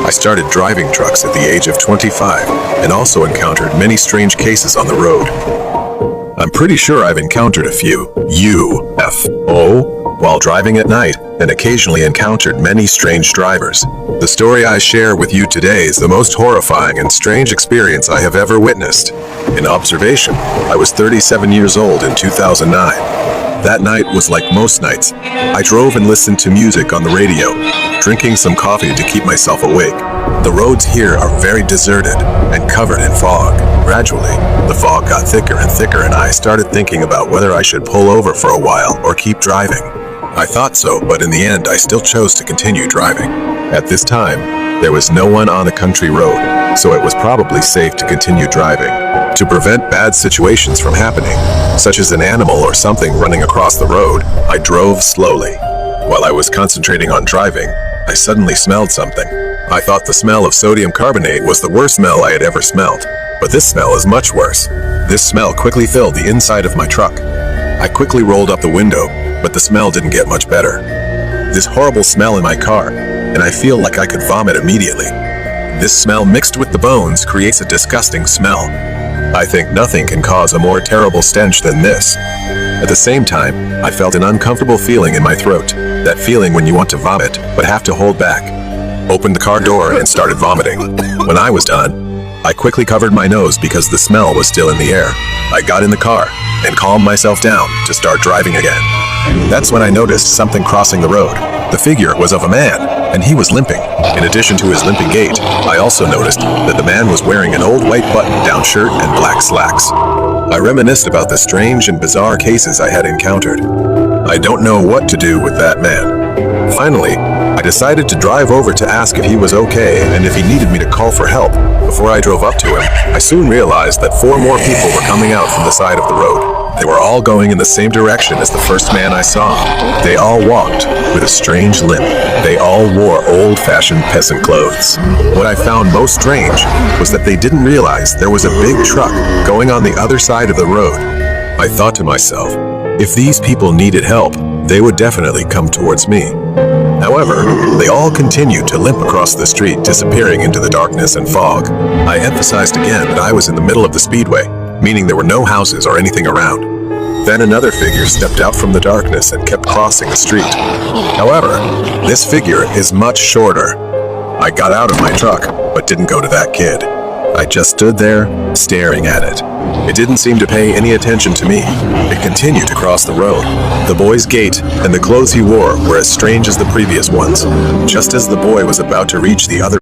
I started driving trucks at the age of 25 and also encountered many strange cases on the road. I'm pretty sure I've encountered a few UFO while driving at night and occasionally encountered many strange drivers. The story I share with you today is the most horrifying and strange experience I have ever witnessed. In observation, I was 37 years old in 2009. That night was like most nights. I drove and listened to music on the radio, drinking some coffee to keep myself awake. The roads here are very deserted and covered in fog. Gradually, the fog got thicker and thicker and I started thinking about whether I should pull over for a while or keep driving. I thought so, but in the end I still chose to continue driving. At this time, there was no one on the country road, so it was probably safe to continue driving. To prevent bad situations from happening, such as an animal or something running across the road, I drove slowly. While I was concentrating on driving, I suddenly smelled something. I thought the smell of sodium carbonate was the worst smell I had ever smelled, but this smell is much worse. This smell quickly filled the inside of my truck. I quickly rolled up the window, but the smell didn't get much better. This horrible smell in my car, and I feel like I could vomit immediately. This smell mixed with the bones creates a disgusting smell. I think nothing can cause a more terrible stench than this. At the same time, I felt an uncomfortable feeling in my throat. That feeling when you want to vomit, but have to hold back. Opened the car door and started vomiting. When I was done, I quickly covered my nose because the smell was still in the air. I got in the car and calmed myself down to start driving again. That's when I noticed something crossing the road. The figure was of a man, and he was limping. In addition to his limping gait, I also noticed that the man was wearing an old white button-down shirt and black slacks. I reminisced about the strange and bizarre cases I had encountered. I don't know what to do with that man. Finally, I decided to drive over to ask if he was okay and if he needed me to call for help. Before I drove up to him, I soon realized that 4 more people were coming out from the side of the road. They were all going in the same direction as the first man I saw. They all walked with a strange limp. They all wore old-fashioned peasant clothes. What I found most strange was that they didn't realize there was a big truck going on the other side of the road. I thought to myself, if these people needed help, they would definitely come towards me. However, they all continued to limp across the street, disappearing into the darkness and fog. I emphasized again that I was in the middle of the speedway, meaning there were no houses or anything around. Then another figure stepped out from the darkness and kept crossing the street. However, this figure is much shorter. I got out of my truck, but didn't go to that kid. I just stood there, staring at it. It didn't seem to pay any attention to me. It continued to cross the road. The boy's gait and the clothes he wore were as strange as the previous ones. Just as the boy was about to reach the other